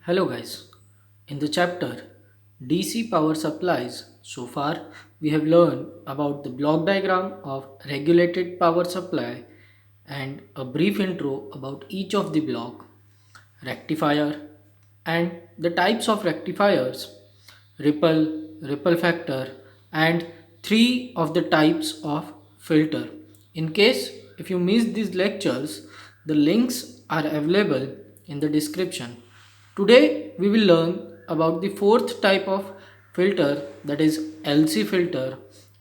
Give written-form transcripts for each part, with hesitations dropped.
Hello guys, in the chapter DC power supplies, so far we have learned about the block diagram of regulated power supply and a brief intro about each of the block, rectifier and the types of rectifiers, ripple factor and three of the types of filter. In case if you miss these lectures, the links are available in the description. Today we will learn about the fourth type of filter, that is LC filter,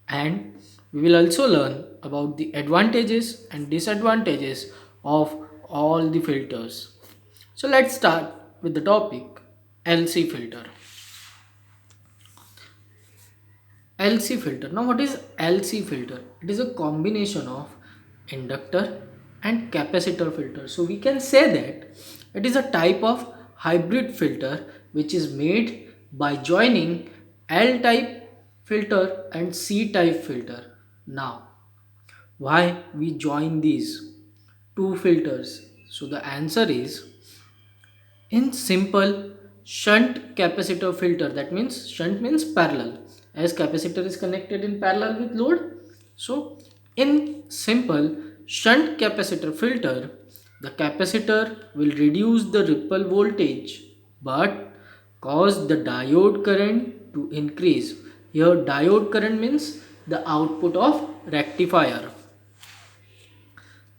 and we will also learn about the advantages and disadvantages of all the filters. So let's start with the topic LC filter. LC filter. Now what is LC filter? It is a combination of inductor and capacitor filter. So we can say that it is a type of hybrid filter which is made by joining L type filter and C type filter. Now why we join these two filters? So the answer is in simple shunt capacitor filter, that means shunt means parallel, as capacitor is connected in parallel with load. So in simple shunt capacitor filter, the capacitor will reduce the ripple voltage but cause the diode current to increase. Here diode current means the output of rectifier.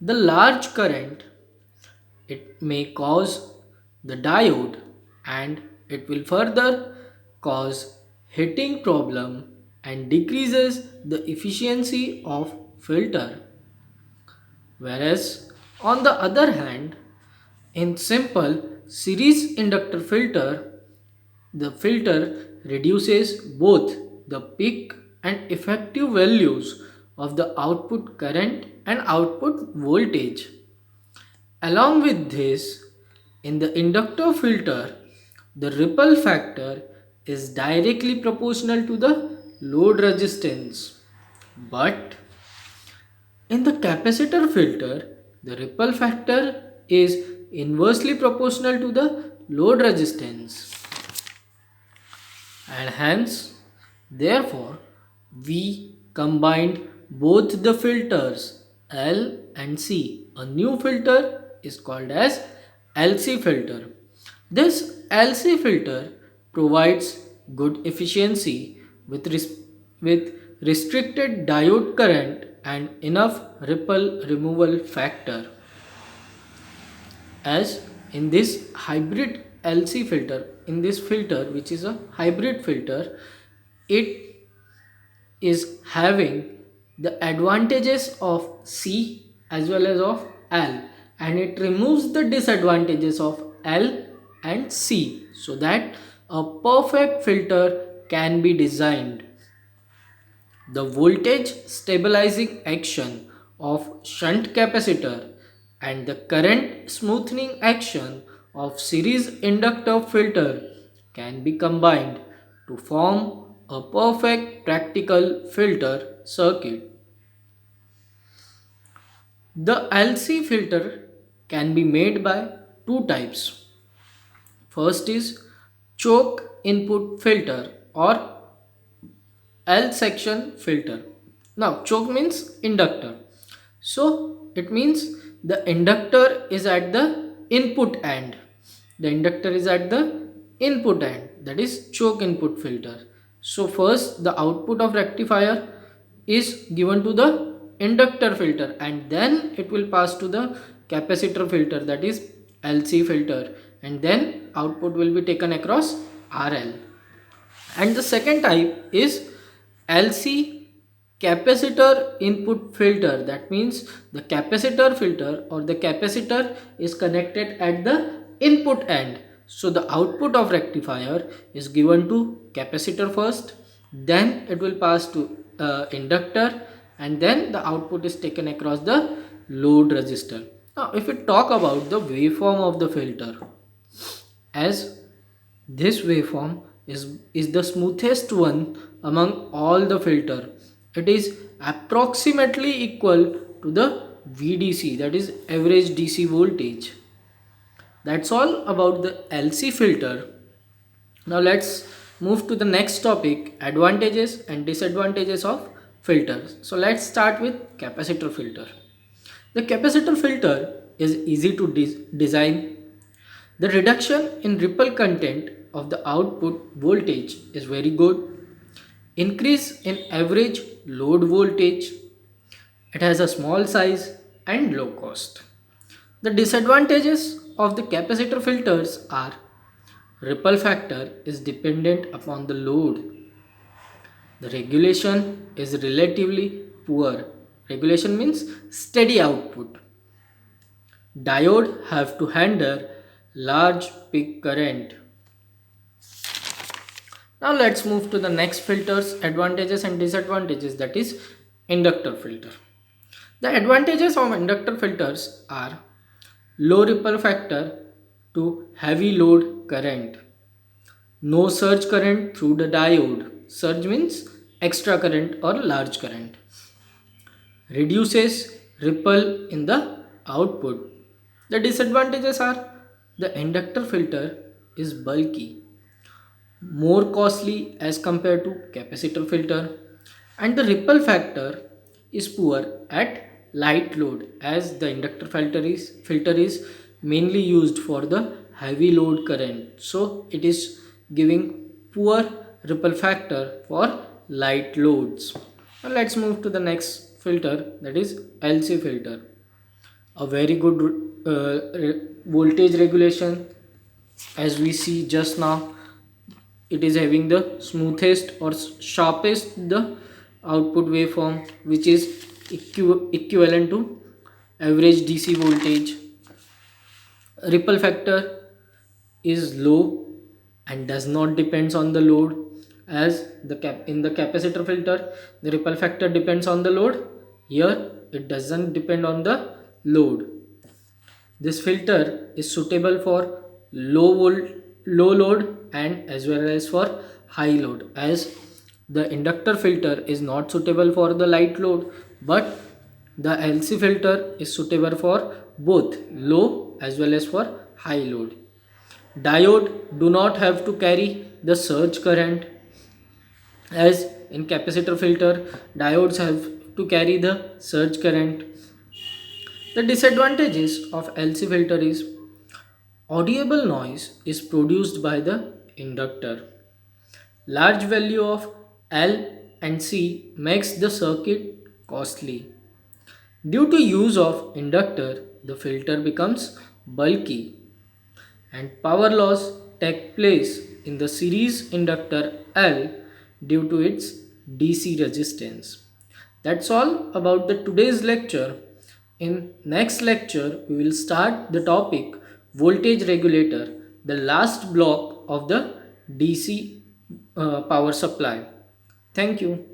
The large current, it may cause the diode and it will further cause heating problem and decreases the efficiency of filter. Whereas on the other hand, in simple series inductor filter, the filter reduces both the peak and effective values of the output current and output voltage. Along with this, in the inductor filter, the ripple factor is directly proportional to the load resistance. But in the capacitor filter, the ripple factor is inversely proportional to the load resistance. And hence, therefore, we combined both the filters L and C. A new filter is called as LC filter. This LC filter provides good efficiency with restricted diode current and enough ripple removal factor. As in this hybrid LC filter, in this filter which is a hybrid filter, it is having the advantages of C as well as of L, and it removes the disadvantages of L and C so that a perfect filter can be designed. The voltage stabilizing action of shunt capacitor and the current smoothing action of series inductor filter can be combined to form a perfect practical filter circuit. The LC filter can be made by two types. First is choke input filter or L section filter. Now choke means inductor. So it means the inductor is at the input end. The inductor is at the input end, that is choke input filter. So first the output of rectifier is given to the inductor filter and then it will pass to the capacitor filter, that is LC filter, and then output will be taken across RL. And the second type is LC capacitor input filter. That means the capacitor filter or the capacitor is connected at the input end. So the output of rectifier is given to capacitor first, then it will pass to inductor, and then the output is taken across the load resistor. Now if we talk about the waveform of the filter, as this waveform is the smoothest one among all the filter. It is approximately equal to the VDC, that is average DC voltage. That's all about the LC filter. Now let's move to the next topic, advantages and disadvantages of filters. So let's start with capacitor filter. The capacitor filter is easy to design. The reduction in ripple content of the output voltage is very good. Increase in average load voltage. It has a small size and low cost. The disadvantages of the capacitor filters are ripple factor is dependent upon the load. The regulation is relatively poor. Regulation means steady output. Diode have to handle large peak current. Now let's move to the next filters, advantages and disadvantages, that is inductor filter. The advantages of inductor filters are low ripple factor to heavy load current, no surge current through the diode. Surge means extra current or large current. Reduces ripple in the output. The disadvantages are the inductor filter is bulky, more costly as compared to capacitor filter, and the ripple factor is poor at light load as the inductor filter is mainly used for the heavy load current, so it is giving poor ripple factor for light loads. Now let's move to the next filter, that is LC filter. A very good voltage regulation, as we see just now. It is having the smoothest or sharpest the output waveform, which is equivalent to average DC voltage. Ripple factor is low and does not depends on the load, as in the capacitor filter the ripple factor depends on the load. Here it doesn't depend on the load. This filter is suitable for low load and as well as for high load, as the inductor filter is not suitable for the light load, but the LC filter is suitable for both low as well as for high load. Diode do not have to carry the surge current, as in capacitor filter diodes have to carry the surge current. The disadvantages of LC filter is audible noise is produced by the inductor. Large value of L and C makes the circuit costly. Due to use of inductor, the filter becomes bulky and power loss take place in the series inductor L due to its DC resistance. That's all about the today's lecture. In next lecture, we will start the topic voltage regulator, the last block of the DC power supply. Thank you.